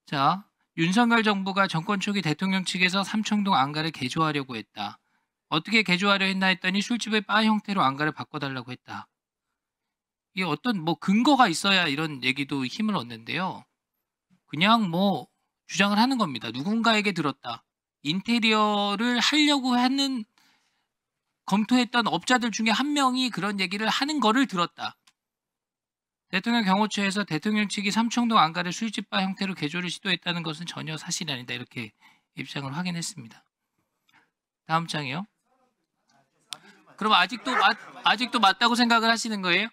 자, 윤석열 정부가 정권 초기 대통령 측에서 삼청동 안가를 개조하려고 했다. 어떻게 개조하려 했나 했더니 술집의 바 형태로 안가를 바꿔달라고 했다. 이게 어떤 근거가 있어야 이런 얘기도 힘을 얻는데요. 그냥 주장을 하는 겁니다. 누군가에게 들었다. 인테리어를 하려고 하는 검토했던 업자들 중에 한 명이 그런 얘기를 하는 거를 들었다. 대통령 경호처에서 대통령 측이 삼청동 안가를 술집바 형태로 개조를 시도했다는 것은 전혀 사실이 아니다. 이렇게 입장을 확인했습니다. 다음 장이요. 그럼 아직도 맞다고 생각을 하시는 거예요?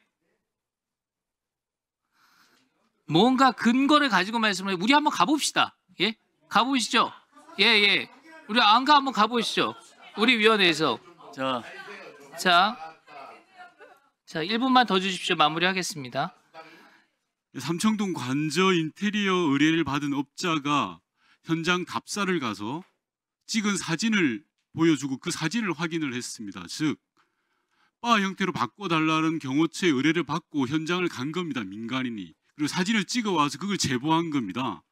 뭔가 근거를 가지고 말씀을 해요. 우리 한번 가봅시다. 예? 가보시죠. 예. 우리 안가 한번 가보시죠. 우리 위원회에서. 자, 1분만 더 주십시오. 마무리하겠습니다. 삼청동 관저 인테리어 의뢰를 받은 업자가 현장 답사를 가서 찍은 사진을 보여주고 그 사진을 확인을 했습니다. 즉, 바 형태로 바꿔달라는 경호처의 의뢰를 받고 현장을 간 겁니다. 민간인이. 그리고 사진을 찍어와서 그걸 제보한 겁니다.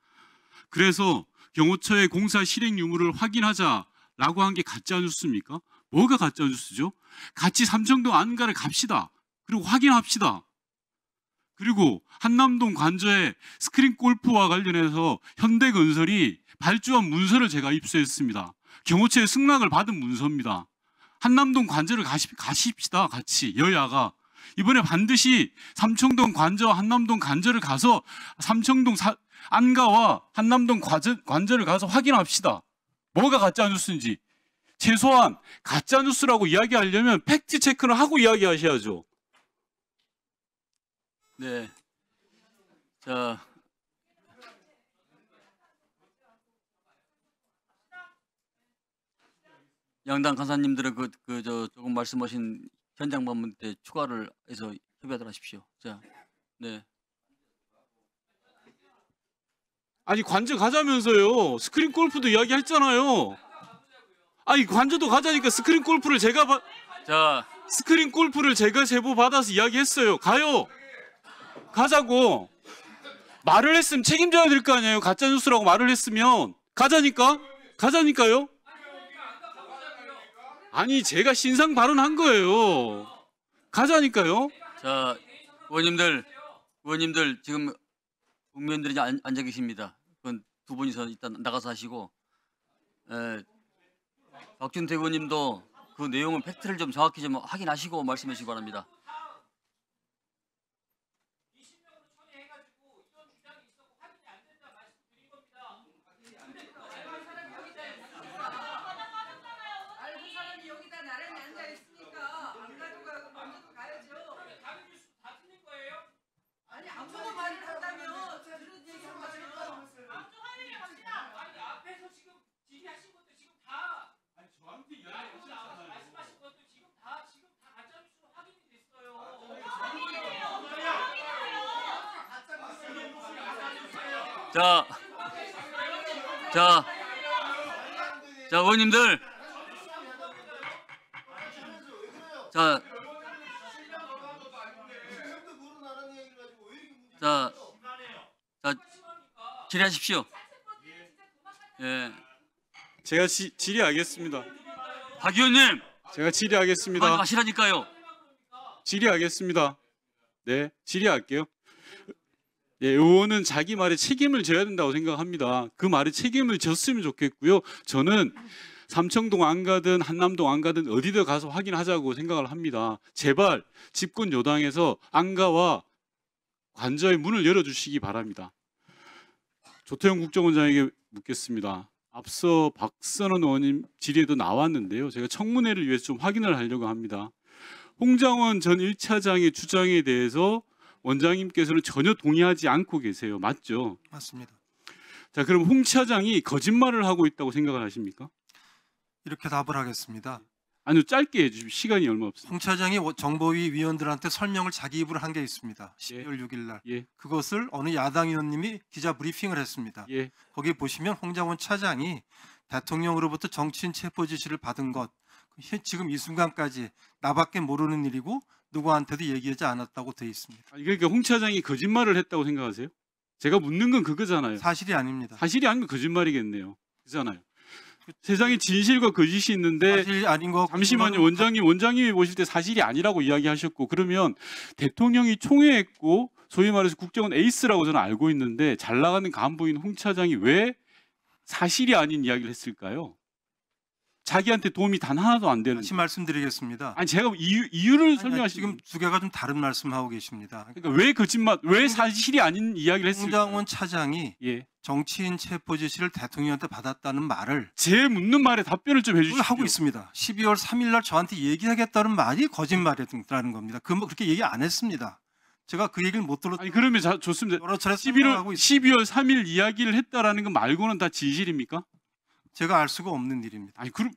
그래서 경호처의 공사 실행 유무를 확인하자라고 한 게 가짜 뉴스입니까? 뭐가 가짜 뉴스죠? 같이 삼청동 안가를 갑시다. 그리고 확인합시다. 그리고 한남동 관저의 스크린 골프와 관련해서 현대건설이 발주한 문서를 제가 입수했습니다. 경호처의 승낙을 받은 문서입니다. 한남동 관저를 가십시다. 같이 여야가. 이번에 반드시 삼청동 관저와 한남동 관저를 가서 삼청동 안가와 한남동 관저를 가서 확인합시다. 뭐가 가짜 뉴스인지. 최소한 가짜 뉴스라고 이야기하려면 팩트 체크를 하고 이야기하셔야죠. 네. 자, 양당 간사님들의 조금 말씀하신 현장 방문 때 추가를 해서 협의하도록 하십시오. 자, 네. 아니 관저 가자면서요. 스크린 골프도 이야기했잖아요. 아니 관저도 가자니까 스크린 골프를 제가 제보 받아서 이야기했어요. 가요. 가자고. 말을 했으면 책임져야 될 거 아니에요. 가짜 뉴스라고 말을 했으면 가자니까요. 아니 제가 신상 발언한 거예요. 가자니까요. 자, 의원님들 지금 국민들이 앉아 계십니다. 그건 두 분이서 일단 나가서 하시고, 박준태 의원님도 그 내용은 팩트를 좀 정확히 좀 확인하시고 말씀해 주시기 바랍니다. 자, 의원님들. 자, 질의하십시오. 예. 제가 질의하겠습니다. 박 의원님. 제가 질의하겠습니다. 하시라니까요. 질의하겠습니다. 네, 질의할게요. 예, 의원은 자기 말에 책임을 져야 된다고 생각합니다. 그 말에 책임을 졌으면 좋겠고요. 저는 삼청동 안 가든 한남동 안 가든 어디든 가서 확인하자고 생각을 합니다. 제발 집권 여당에서 안가와 관저의 문을 열어주시기 바랍니다. 조태영 국정원장에게 묻겠습니다. 앞서 박선원 의원님 질의에도 나왔는데요. 제가 청문회를 위해서 좀 확인을 하려고 합니다. 홍장원 전 1차장의 주장에 대해서 원장님께서는 전혀 동의하지 않고 계세요. 맞죠? 맞습니다. 자, 그럼 홍 차장이 거짓말을 하고 있다고 생각을 하십니까? 이렇게 답을 하겠습니다. 아니요, 짧게 해주십시오. 시간이 얼마 없습니다. 홍 차장이 정보위 위원들한테 설명을 자기 입으로 한 게 있습니다. 12월 6일 날. 예. 그것을 어느 야당 의원님이 기자 브리핑을 했습니다. 예. 거기 보시면 홍장원 차장이 대통령으로부터 정치인 체포 지시를 받은 것, 지금 이 순간까지 나밖에 모르는 일이고 누구한테도 얘기하지 않았다고 되어 있습니다. 그러니까 홍 차장이 거짓말을 했다고 생각하세요? 제가 묻는 건 그거잖아요. 사실이 아닙니다. 사실이 아니면 거짓말이겠네요. 그잖아요. 세상에 진실과 거짓이 있는데 사실이 아닌 거 잠시만요. 원장님이 보실 때 사실이 아니라고 이야기하셨고 그러면 대통령이 총애했고 소위 말해서 국정원 에이스라고 저는 알고 있는데 잘 나가는 간부인 홍 차장이 왜 사실이 아닌 이야기를 했을까요? 자기한테 도움이 단 하나도 안 되는. 다시 말씀드리겠습니다. 아니 제가 이유를 아니, 설명하시면 지금 두 개가 좀 다른 말씀하고 계십니다. 그러니까 왜 거짓말, 왜 사실이 아닌 이야기를 했을까요? 홍장원 차장이 예, 정치인 체포 지시를 대통령한테 받았다는 말을 제 묻는 말에 답변을 좀 그걸 해주십시오. 하고 있습니다. 12월 3일 날 저한테 얘기하겠다는 말이 거짓말이라는 겁니다. 그렇게 얘기 안 했습니다. 제가 그 얘기를 못 들었. 아니 그러면 좋습니다. 여러 차례 설명하고 있습니다. 12월 3일 이야기를 했다라는 거 말고는 다 진실입니까? 제가 알 수가 없는 일입니다. 아니 그럼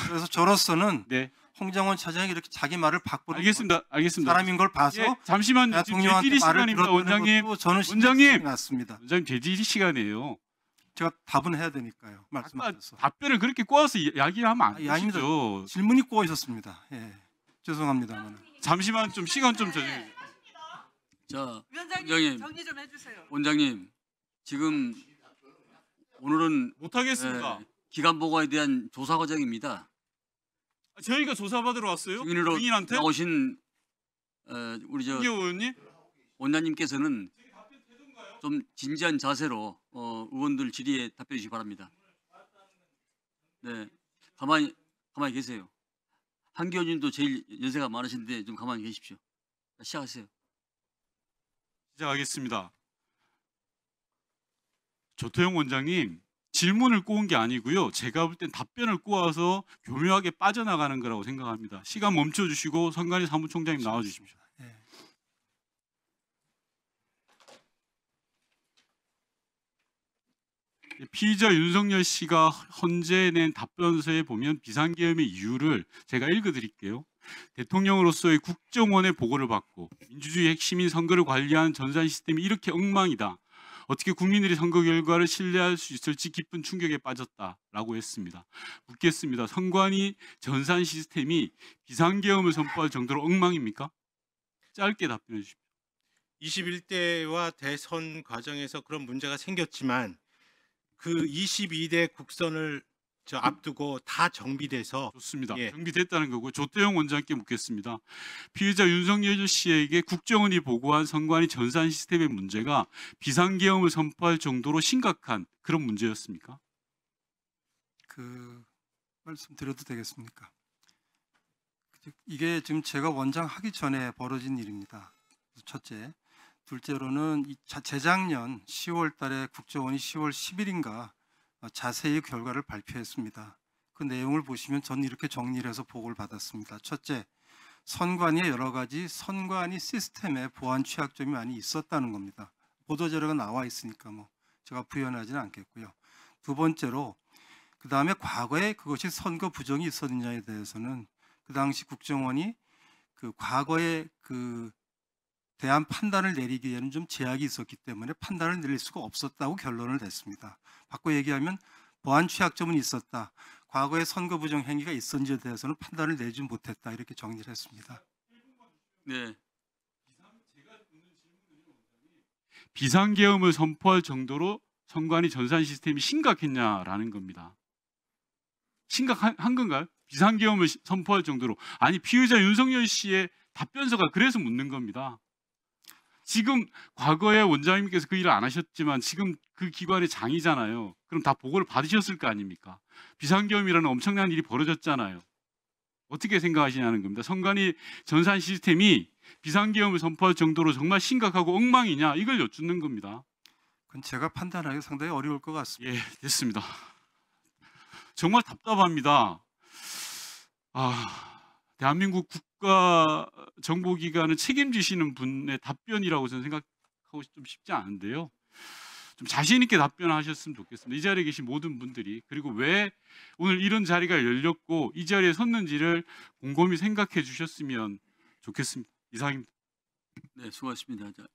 그래서 저로서는 네, 홍장원 차장이 이렇게 자기 말을 바꾸는 알겠습니다. 사람인 걸 봐서 예, 잠시만요. 지금 대통령한테 제질이 말을 시간입니다, 들었다는 원장님. 것도 저는 원장님! 신경이 났습니다. 원장님 제질이 시간이에요. 제가 답은 해야 되니까요. 아까 말씀하셔서. 답변을 그렇게 꼬아서 이야기하면 안 아닙니다. 되시죠. 질문이 꼬여 있었습니다. 예. 죄송합니다만. 잠시만 좀 시간 좀 줘주세요. 자, 위원장님 원장님. 정리 좀 해주세요. 원장님, 지금 오늘은 못하겠습니다. 기간 보고에 대한 조사 과정입니다. 저희가 조사받으러 왔어요? 증인으로 증인한테? 나오신 우리 저 김기호 의원님? 원장님께서는 좀 진지한 자세로 의원들 질의에 답변해 주시기 바랍니다. 네, 가만히 계세요. 한기 의원님도 제일 연세가 많으신데 좀 가만히 계십시오. 자, 시작하세요. 시작하겠습니다. 조태용 원장님, 질문을 꼬은 게 아니고요. 제가 볼 땐 답변을 꼬아서 교묘하게 빠져나가는 거라고 생각합니다. 시간 멈춰주시고 선관위 사무총장님 나와주십시오. 예. 피의자 윤석열 씨가 헌재 낸 답변서에 보면 비상계엄의 이유를 제가 읽어드릴게요. 대통령으로서의 국정원의 보고를 받고 민주주의 핵심인 선거를 관리하는 전산 시스템이 이렇게 엉망이다. 어떻게 국민들이 선거 결과를 신뢰할 수 있을지 깊은 충격에 빠졌다라고 했습니다. 묻겠습니다. 선관위 전산 시스템이 비상계엄을 선포할 정도로 엉망입니까? 짧게 답변해 주십시오. 21대와 대선 과정에서 그런 문제가 생겼지만 그 22대 국선을 앞두고 다 정비돼서 좋습니다. 예. 정비됐다는 거고 조태용 원장께 묻겠습니다. 피의자 윤석열 씨에게 국정원이 보고한 선관위 전산 시스템의 문제가 비상계엄을 선포할 정도로 심각한 그런 문제였습니까? 그 말씀드려도 되겠습니까? 이게 지금 제가 원장 하기 전에 벌어진 일입니다. 첫째, 둘째로는 재작년 10월 달에 국정원이 10월 10일인가 자세히 결과를 발표했습니다. 그 내용을 보시면 저는 이렇게 정리를 해서 보고를 받았습니다. 첫째, 선관위의 여러 가지 선관위 시스템에 보안 취약점이 많이 있었다는 겁니다. 보도자료가 나와 있으니까 뭐 제가 부연하지는 않겠고요. 두 번째로 그 다음에 과거에 그것이 선거 부정이 있었느냐에 대해서는 그 당시 국정원이 그 과거에 그 대한 판단을 내리기에는 좀 제약이 있었기 때문에 판단을 내릴 수가 없었다고 결론을 냈습니다. 바꿔 얘기하면 보안 취약점은 있었다. 과거에 선거 부정 행위가 있었는지에 대해서는 판단을 내지 못했다. 이렇게 정리를 했습니다. 네, 비상계엄을 선포할 정도로 선관위 전산 시스템이 심각했냐라는 겁니다. 심각한 건가요? 비상계엄을 선포할 정도로. 아니 피의자 윤석열 씨의 답변서가 그래서 묻는 겁니다. 지금 과거에 원장님께서 그 일을 안 하셨지만 지금 그 기관의 장이잖아요. 그럼 다 보고를 받으셨을 거 아닙니까? 비상계엄이라는 엄청난 일이 벌어졌잖아요. 어떻게 생각하시냐는 겁니다. 선관위 전산 시스템이 비상계엄을 선포할 정도로 정말 심각하고 엉망이냐 이걸 여쭙는 겁니다. 그건 제가 판단하기 상당히 어려울 것 같습니다. 예, 됐습니다. 정말 답답합니다. 대한민국 국가정보기관을 책임지시는 분의 답변이라고 저는 생각하고 좀 쉽지 않은데요. 좀 자신 있게 답변하셨으면 좋겠습니다. 이 자리에 계신 모든 분들이 그리고 왜 오늘 이런 자리가 열렸고 이 자리에 섰는지를 곰곰이 생각해 주셨으면 좋겠습니다. 이상입니다. 네, 수고하셨습니다. 자,